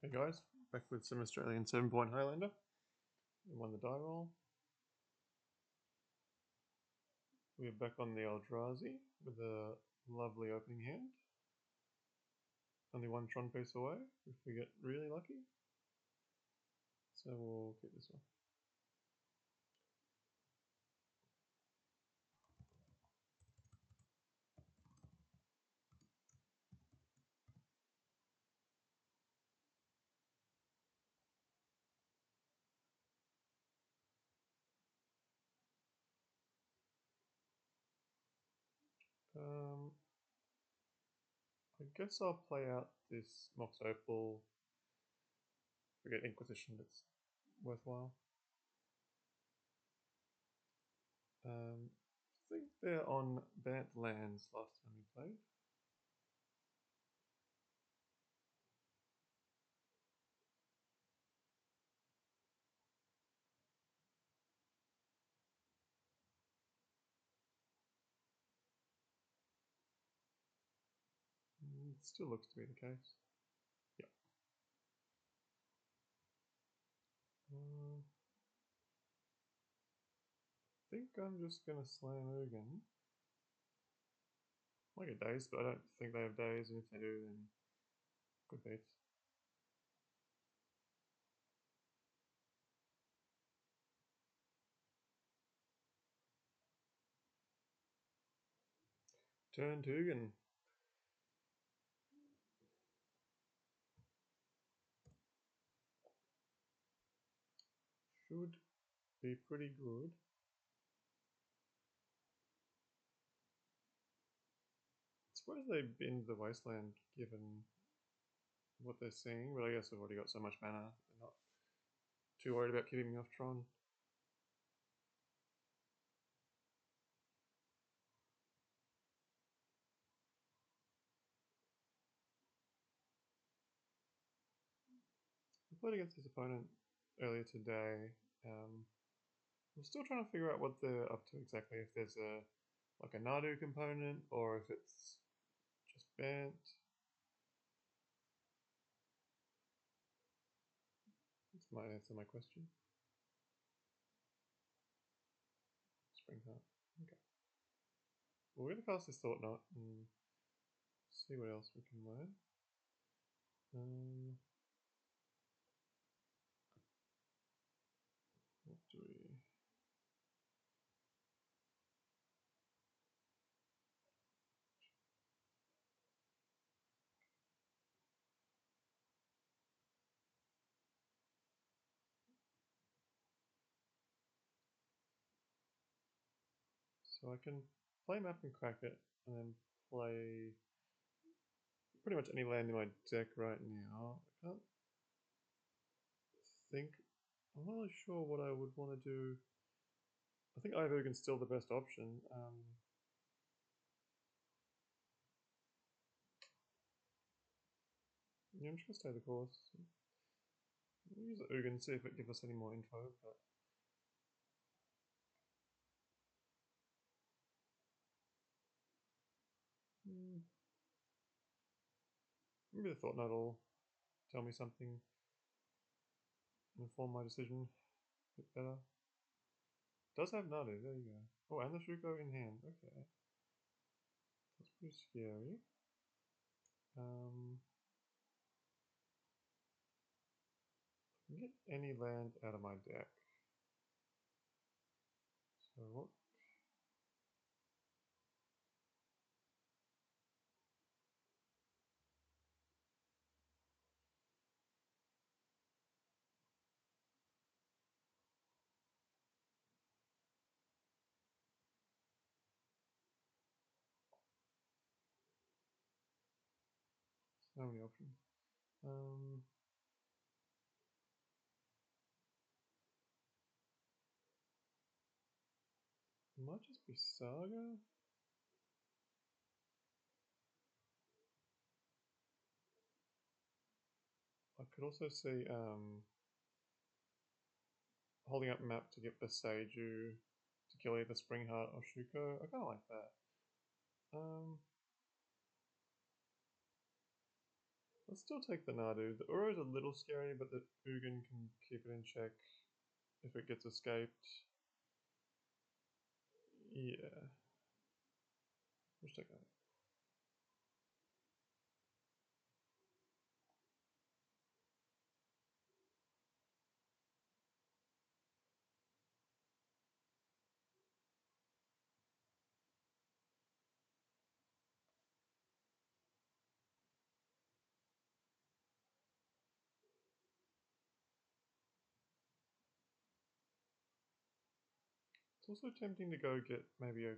Hey guys, back with some Australian 7-point Highlander. We won the die roll. We're back on the Eldrazi with a lovely opening hand. Only one Tron piece away if we get really lucky. So we'll keep this one. I guess I'll play out this Mox Opal. If we get Inquisition, that's worthwhile. I think they're on Bant lands last time we played. It still looks to be the case. Yeah. I think I'm just going to slam Ugin. Might get days, but I don't think they have days, and if they do, then good beats. Turn Tugan. Should be pretty good. I suppose they binned the Wasteland given what they're seeing, but I guess they've already got so much mana, they're not too worried about keeping me off Tron. I played against this opponent earlier today. I'm still trying to figure out what they're up to exactly, if there's a like a Nadu component or if it's just Bant. That's my answer to my question. Springheart. Okay. Well, we're going to cast this Thought Knot and see what else we can learn. What do we... So I can play map and crack it, and then play pretty much any land in my deck right now. I can't think. I'm not really sure what I would want to do. I think Ivogan's still the best option. Yeah, I'm just gonna stay the course. We'll use the Ugin, see if it gives us any more info, but maybe the Thought Knot will tell me something, inform my decision a bit better. Does have Nadu, there you go. Oh, and the Shuko in hand, okay. That's pretty scary. I can get any land out of my deck. So what? So many options. It might just be Saga. I could also see holding up map to get Beseiju to kill either Springheart or Shuko. I kind of like that. Let's still take the Nadu. The Uro is a little scary, but the Ugin can keep it in check if it gets escaped. Yeah. Let's take that. It's also tempting to go get maybe a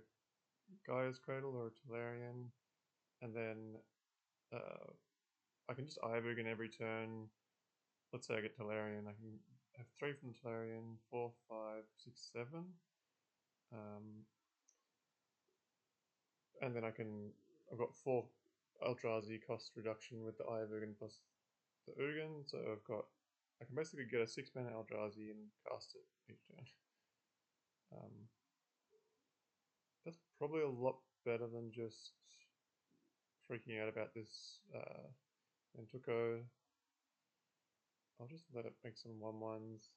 Gaia's Cradle or a Tolarian, and then I can just Ivern every turn. Let's say I get Tolarian, I can have 3 from the Tolarian, 4, 5, 6, 7. And then I've got 4 Eldrazi cost reduction with the Ivern plus the Ugin, so I can basically get a 6-mana Eldrazi and cast it each turn. Um, that's probably a lot better than just freaking out about this Nantuko. I'll just let it make some 1/1s.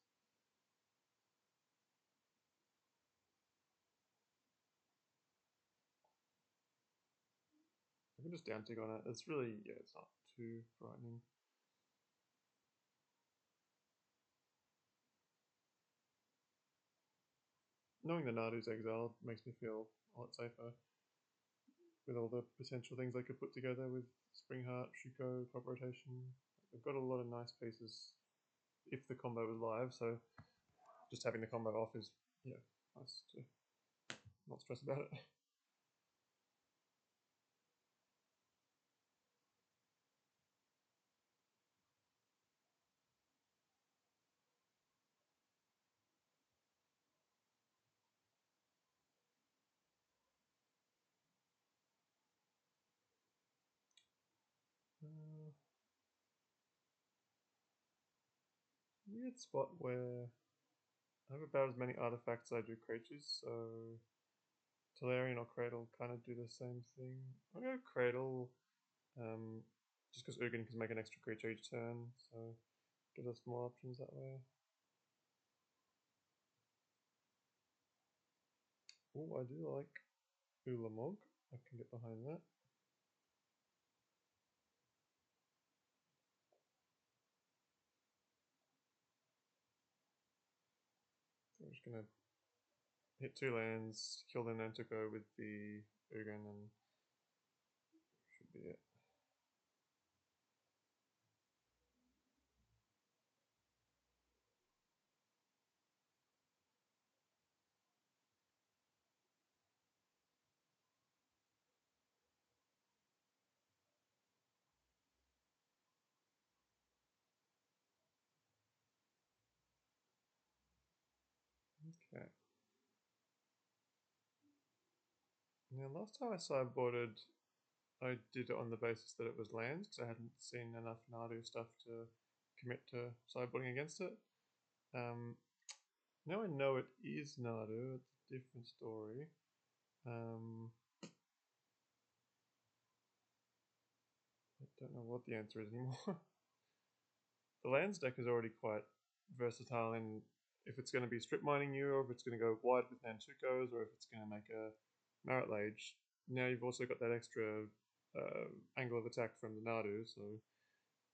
I can just down tick on it. It's really, yeah, it's not too frightening. Knowing the Nadu's exiled makes me feel a lot safer with all the potential things they could put together with Springheart, Shuko, Crop Rotation. They've got a lot of nice pieces if the combo is live, so just having the combo off is, yeah, nice to not stress about it. Uh, Weird spot where I have about as many artifacts as I do creatures, so Tolarian or Cradle kind of do the same thing. I'll go Cradle, just because Ugin can make an extra creature each turn, so gives us more options that way. Oh, I do like Ulamog. I can get behind that. So I'm just gonna hit 2 lands, kill the Nantuko with the Ugin, and should be it. Okay. Now, last time I sideboarded, I did it on the basis that it was lands because I hadn't seen enough Nadu stuff to commit to sideboarding against it. Now I know it is Nadu, it's a different story. I don't know what the answer is anymore. The lands deck is already quite versatile in if it's going to be strip mining you, or if it's going to go wide with Nantukos, or if it's going to make a Marit Lage. Now you've also got that extra angle of attack from the Nadu, so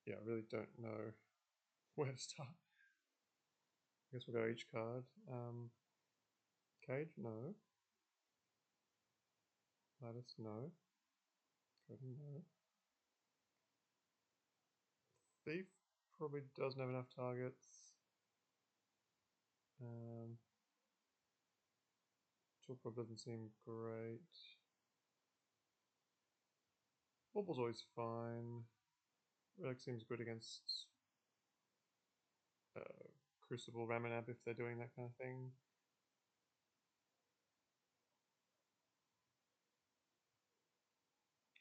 yeah, I really don't know where to start. I guess we'll go each card. Cage, no. Lattice, no. Curtain, no. Thief probably doesn't have enough targets. Tool probably doesn't seem great. Wobble's always fine. Relic seems good against Crucible Ramanab if they're doing that kind of thing.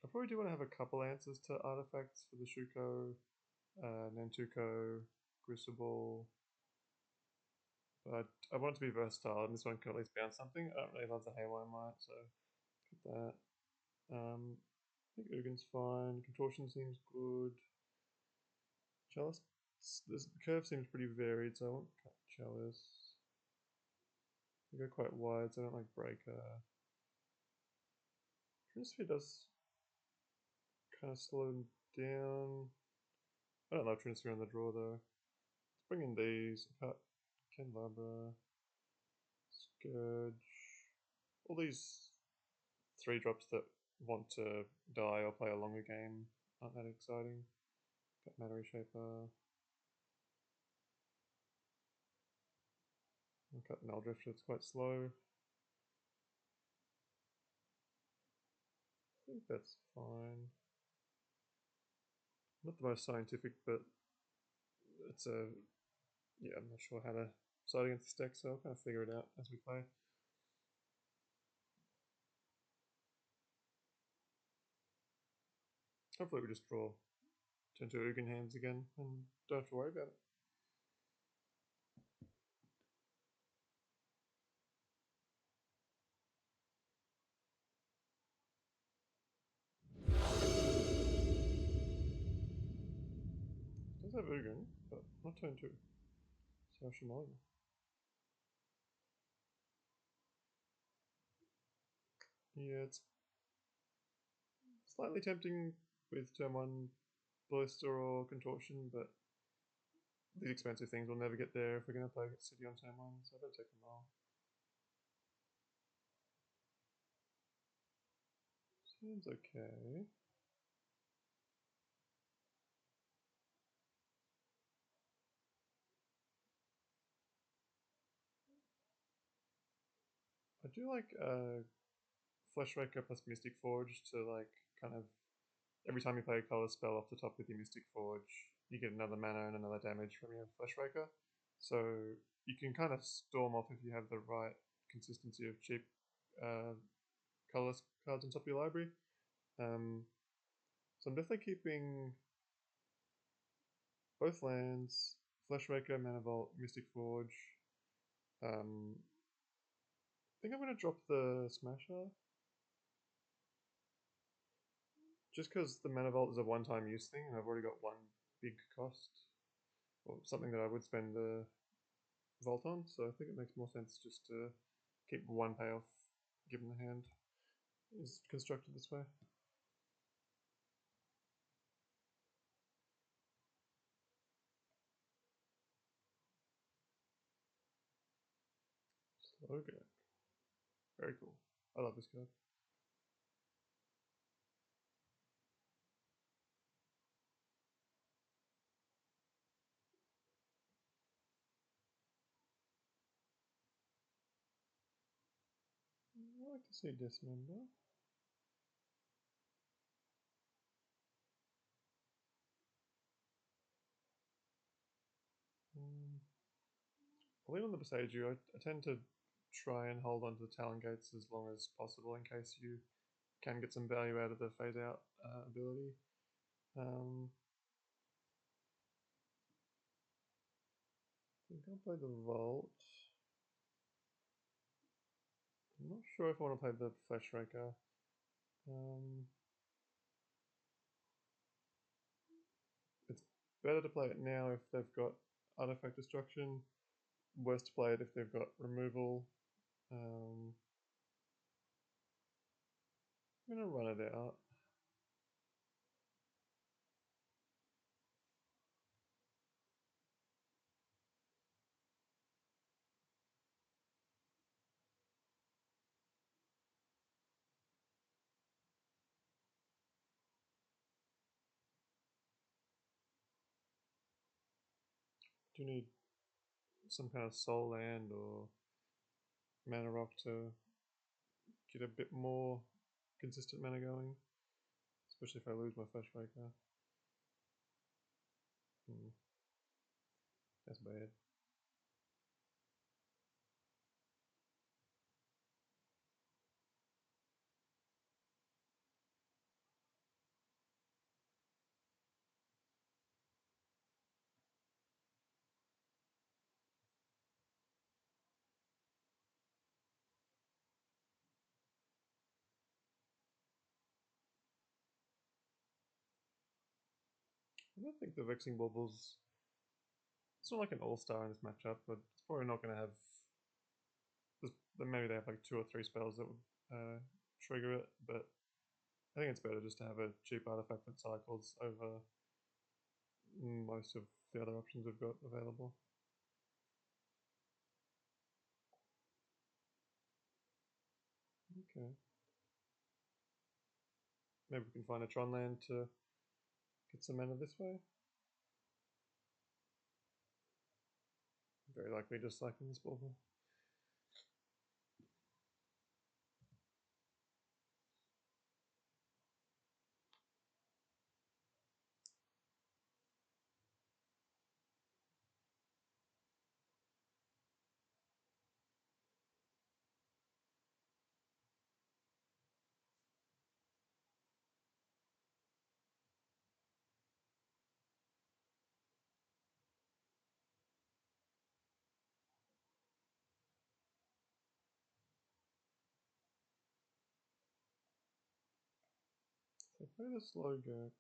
I probably do want to have a couple answers to artifacts for the Shuko, Nantuko, Crucible. But I want it to be versatile, and this one can at least bounce something. I don't really love the Haywire Might, so get that. I think Ugin's fine. Contortion seems good. Chalice. The curve seems pretty varied, so I won't cut Chalice. They go quite wide, so I don't like Breaker. Trinisphere does kind of slow them down. I don't love Trinisphere on the draw though. Let's bring in these. Cut Candelabra, Scourge. All these 3-drops that want to die or play a longer game aren't that exciting. Cut Matter Reshaper. I'll cut Meldrift, it's quite slow. I think that's fine. Not the most scientific, but it's a... yeah, I'm not sure how to side against this deck, so I'll kind of figure it out as we play. Hopefully we just draw 10 to Ugin hands again and don't have to worry about it. It does have Ugin, but not turn 2. So I should mind. Yeah, it's slightly tempting with turn 1 Ballista or Contortion, but these expensive things will never get there if we're going to play against City on turn 1, so I better take them all. Seems okay. I do like Fleshraker plus Mystic Forge to like kind of every time you play a color spell off the top with your Mystic Forge, you get another mana and another damage from your Fleshraker. So you can kind of storm off if you have the right consistency of cheap color cards on top of your library. So I'm definitely keeping both lands, Fleshraker, Mana Vault, Mystic Forge. I think I'm going to drop the Smasher. Just because the Mana Vault is a one-time use thing, and I've already got one big cost, or something that I would spend the Vault on, so I think it makes more sense just to keep one payoff given the hand is constructed this way. Okay. Very cool. I love this card. I like to see Dismember. I'll lean on the Besage. I tend to try and hold on to the Talon Gates as long as possible in case you can get some value out of the Phase Out ability. I think I'll play the Vault. I'm not sure if I want to play the Fleshraker. It's better to play it now if they've got Artifact Destruction. Worse to play it if they've got Removal. I'm going to run it out. Do you need some kind of Soul Land or Mana Rock to get a bit more consistent mana going? Especially if I lose my Fleshraker. That's bad. I don't think the Vexing Baubles. It's not like an all-star in this matchup, but it's probably not going to have. Maybe they have like 2 or 3 spells that would trigger it, but I think it's better just to have a cheap artifact that cycles over most of the other options we've got available. Okay. Maybe we can find a Tron land to get some mana this way. Very likely just cycling this bauble. So play the slow Gurk.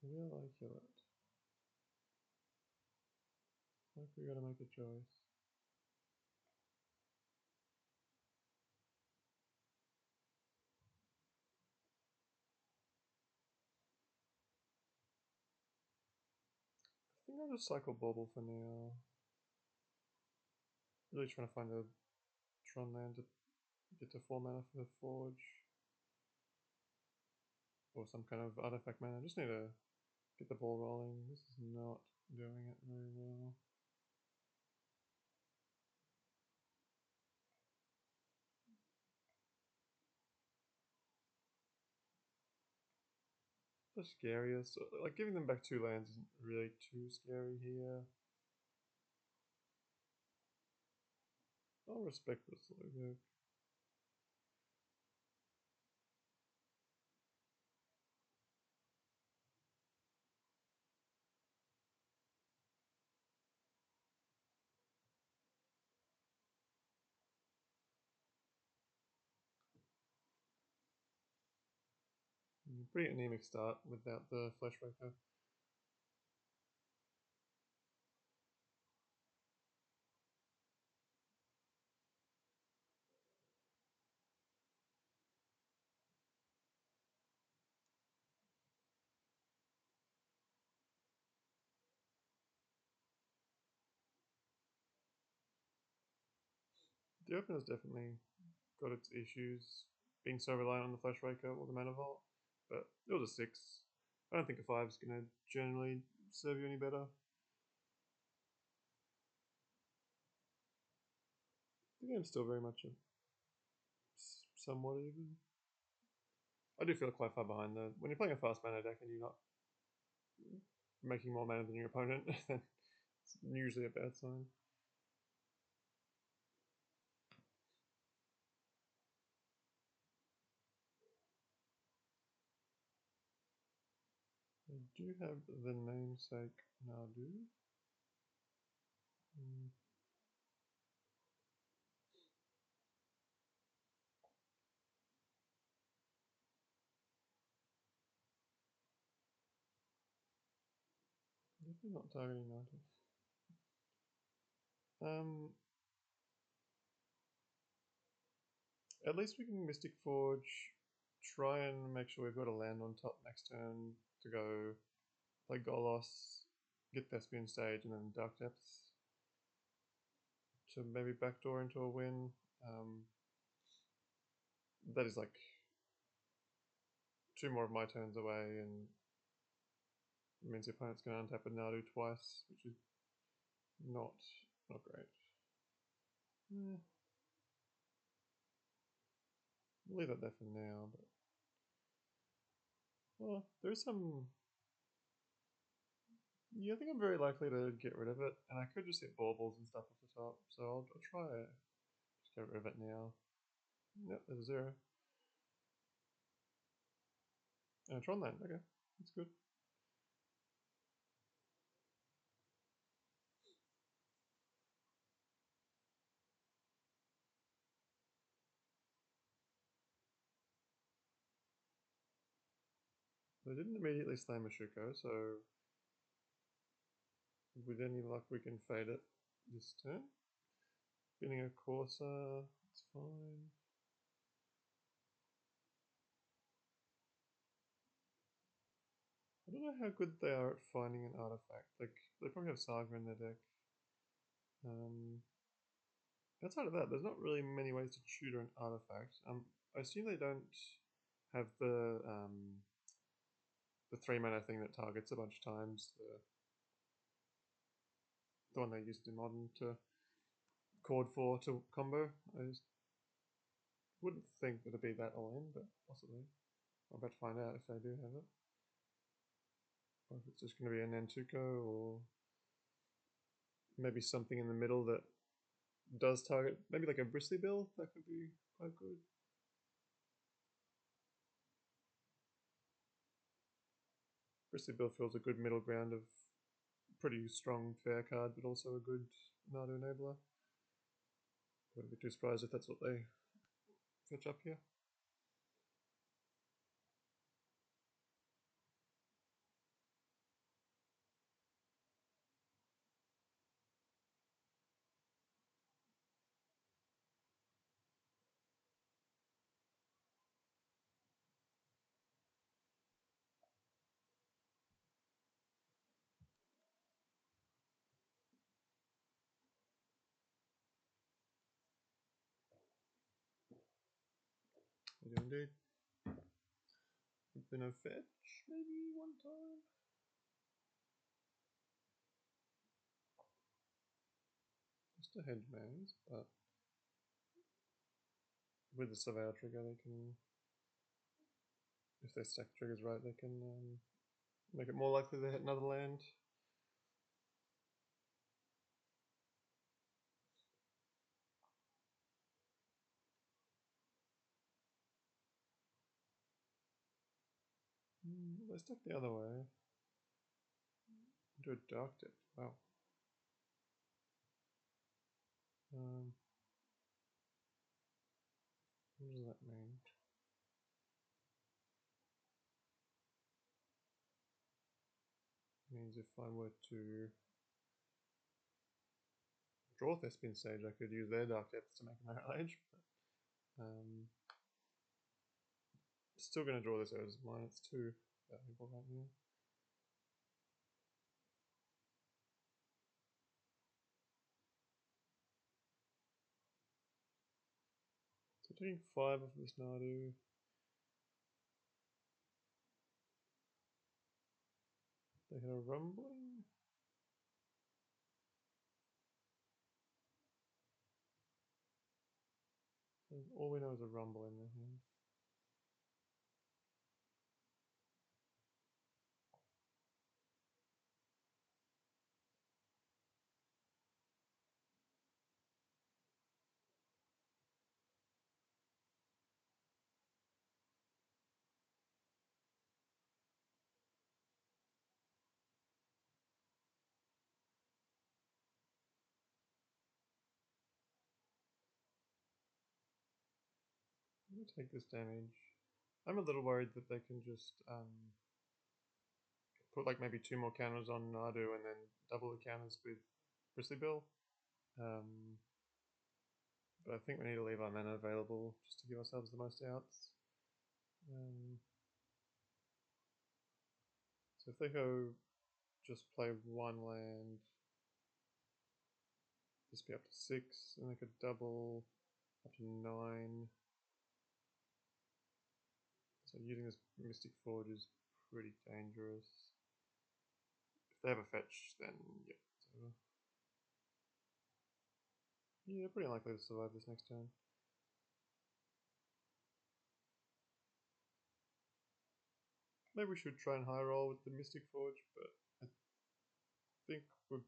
Maybe I kill it. Like we gotta make a choice. I think I'll just cycle bauble for now. Really trying to find a Tron land to get to 4 mana for the Forge. Or some kind of artifact mana. I just need to get the ball rolling. This is not doing it very well. The scariest. Like giving them back 2 lands isn't really too scary here. I'll respect this logo. Pretty anemic start without the Fleshraker. The opener's definitely got its issues, being so reliant on the Fleshraker or the Mana Vault, but it was a 6. I don't think a 5 is going to generally serve you any better. The game's still very much somewhat even. I do feel quite far behind though. When you're playing a fast mana deck and you're not making more mana than your opponent, then it's usually a bad sign. I do have the namesake Nadu. Definitely not targeting Nadu. At least we can Mystic Forge, try and make sure we've got a land on top next turn to go play Golos, get Thespian Stage, and then Dark Depths to maybe backdoor into a win. That is like 2 more of my turns away, and it means the opponent's going to untap a Nadu twice, which is not great. We'll leave that there for now, but well, there's some. Yeah, I think I'm very likely to get rid of it, and I could just hit baubles and stuff off the top, so I'll try it. Just get rid of it now. Yep, there's a 0. And a Tron land, okay, that's good. So I didn't immediately slay Mashuko, so with any luck we can fade it this turn. Spinning a Corsair, it's fine. I don't know how good they are at finding an artifact. Like, they probably have Saga in their deck. Outside of that, there's not really many ways to tutor an artifact. I assume they don't have the 3-mana thing that targets a bunch of times. The one they used in Modern to chord 4 to combo. I just wouldn't think it'd be that all in, but possibly. I'm about to find out if they do have it. Or if it's just going to be a Nantuko, or maybe something in the middle that does target, maybe like a Bristly Bill, that could be quite good. Bristly Bill feels a good middle ground of pretty strong fair card, but also a good Nadu enabler. Wouldn't be too surprised if that's what they fetch up here. They do indeed. Been a fetch, maybe one time. Just a hedge maze, but with the Surveyor trigger, they can, if they stack triggers right, they can make it more likely they hit another land. They stack the other way. Do a dark dip. Wow. What does that mean? It means if I were to draw Thespian Sage, I could use their dark depths to make a Merit Age. But, still going to draw this as mine. It's too valuable right now. So taking 5 off this Nadu. They had a rumbling. So all we know is a rumble in their hand. I'm going to take this damage. I'm a little worried that they can just put like maybe 2 more counters on Nadu and then double the counters with Bristly Bill. But I think we need to leave our mana available just to give ourselves the most outs. So if they go just play 1 land, this be up to 6, and they could double up to 9. So using this Mystic Forge is pretty dangerous. If they have a fetch, then yeah, it's over. Yeah, pretty unlikely to survive this next turn. Maybe we should try and high roll with the Mystic Forge, but I think I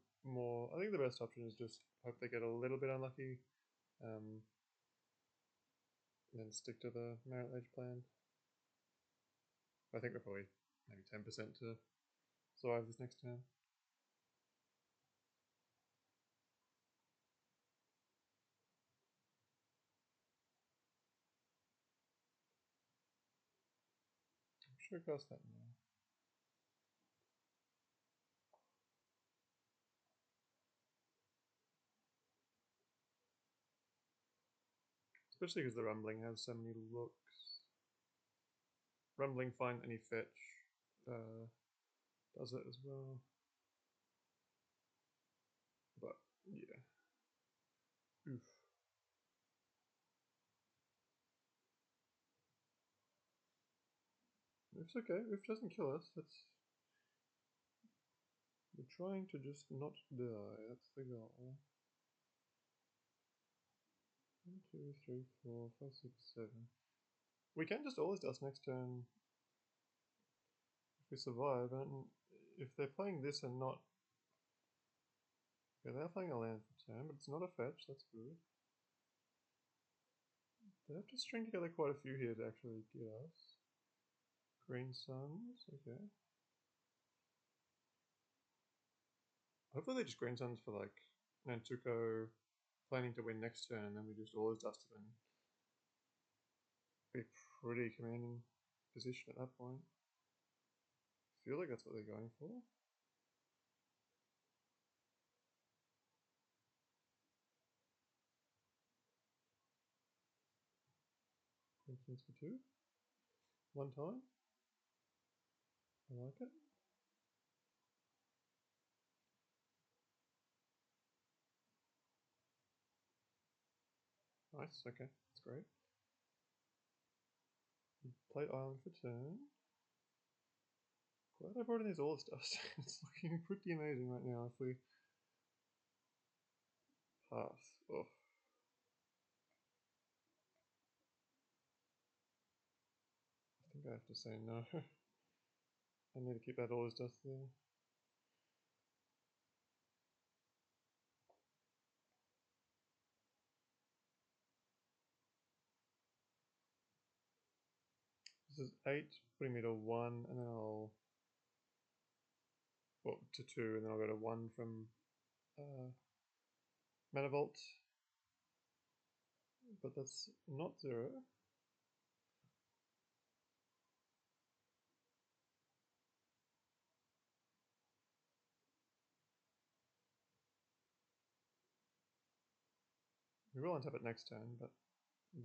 think the best option is just hope they get a little bit unlucky, and then stick to the Merit Age plan. I think we're probably maybe 10% to survive this next turn. I'm sure it costs that now. Especially because the Rumbling has so many looks. Rumbling, find any fetch does it as well. But yeah. Oof. It's okay. Oof doesn't kill us. We're trying to just not die. That's the goal. 1, 2, 3, 4, 5, 6, 7. We can just always dust next turn if we survive. And if they're playing this and not, okay, they're playing a land for turn, but it's not a fetch. That's good. They have to string together quite a few here to actually get us. Green Suns, okay. Hopefully they just Green Suns for like Nantuko planning to win next turn, and then we just always dust it and be pretty commanding position at that point. I feel like that's what they're going for. Green Suns for 2. One time. I like it. Nice, okay, that's great. Play Island for turn. Glad I brought in these all stuff. It's looking pretty amazing right now if we pass. Oh. I think I have to say no. I need to keep that all dust there. This is 8, putting me to 1, and then I'll, well, to 2, and then I'll go to 1 from Manavolt. But that's not 0. We will untap it next turn, but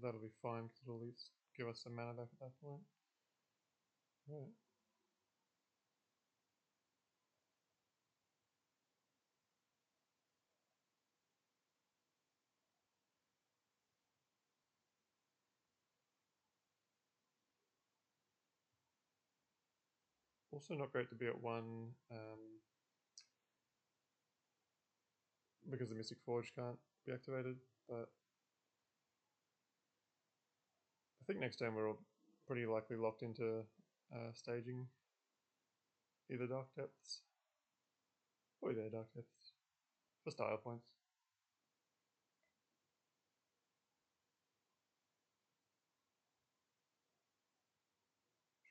that'll be fine because it'll at least give us some mana back at that point. Right. Also not great to be at 1 because the Mystic Forge can't be activated, but I think next turn we're all pretty likely locked into staging either Dark Depths or either Dark Depths for style points.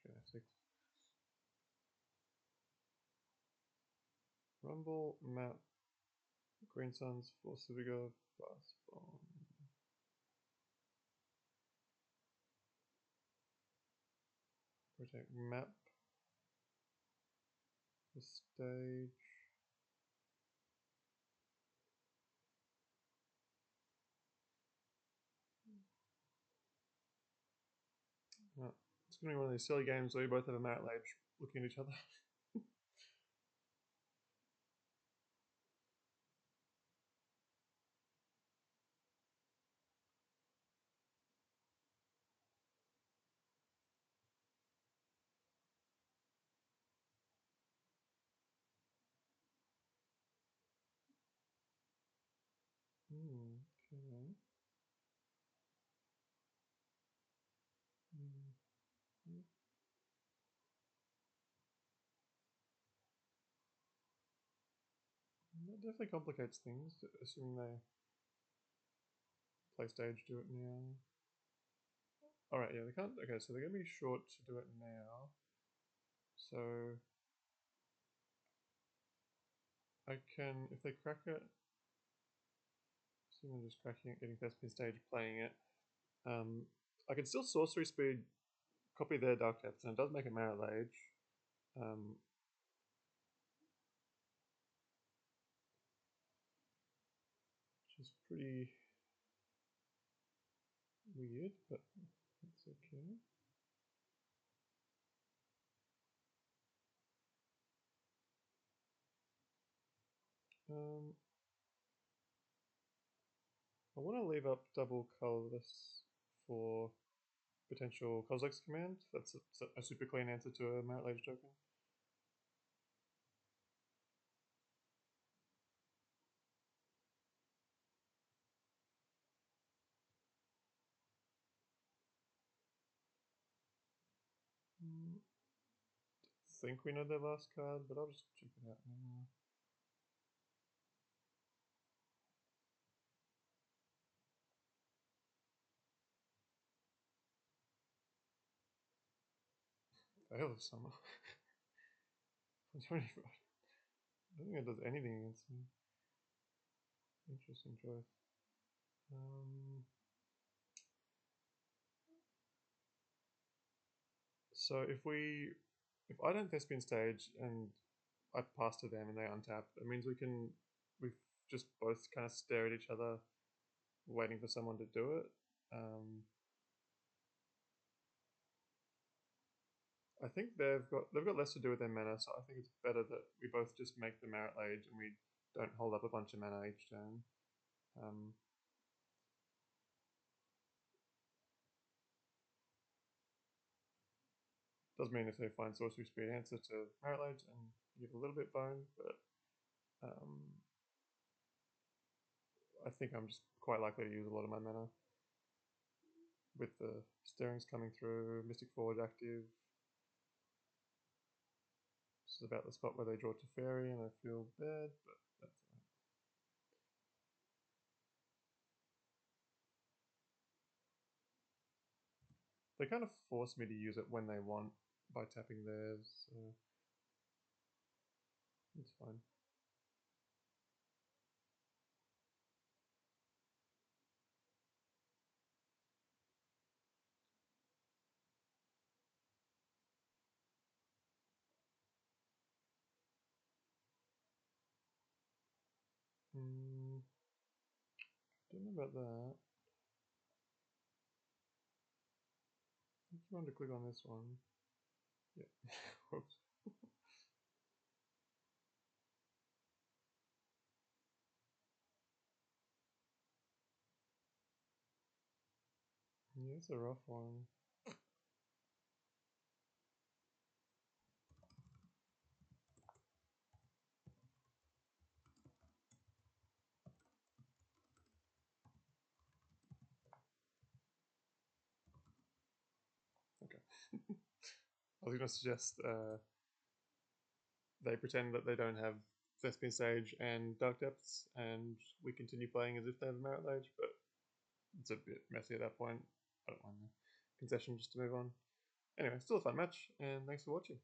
F6. Rumble, Map, Green Suns, Force Vigor, Blast Bomb. Protect Map. The stage. Oh, it's going to be one of these silly games where we both have a Merit Lage looking at each other. Okay. That definitely complicates things, assuming they play stage do it now. Alright, yeah, they can't. Okay, so they're going to be short to do it now. So I can, if they crack it, assuming they're just cracking it, getting first pin stage, playing it. I can still sorcery speed, copy their Dark Depths, and it does make a Merit Lage. Which is pretty weird, but that's okay. I want to leave up double colorless for potential Kozilek's command. That's a super clean answer to a Merit Lage token. I think we know their last card, but I'll just check it out now. Veil of Summer. I don't think it does anything against me. Interesting choice. So if I don't Thespian stage and I pass to them and they untap, it means we just both kind of stare at each other, waiting for someone to do it. I think they've got less to do with their mana, so I think it's better that we both just make the Merit Lage and we don't hold up a bunch of mana each turn. Does mean if they find Sorcery Speed answer to Merit Lage and give a little bit bone, but I think I'm just quite likely to use a lot of my mana with the stirrings coming through, Mystic Forge active. This is about the spot where they draw Teferi and I feel bad, but that's alright. They kind of force me to use it when they want by tapping theirs, so it's fine. Don't know about that. If you want to click on this one. Yeah. Whoops. Yeah, it's a rough one. Okay. I was going to suggest they pretend that they don't have Thespian Sage and Dark Depths, and we continue playing as if they have a Merit Lage, but it's a bit messy at that point. I don't mind the concession just to move on. Anyway, still a fun match, and thanks for watching.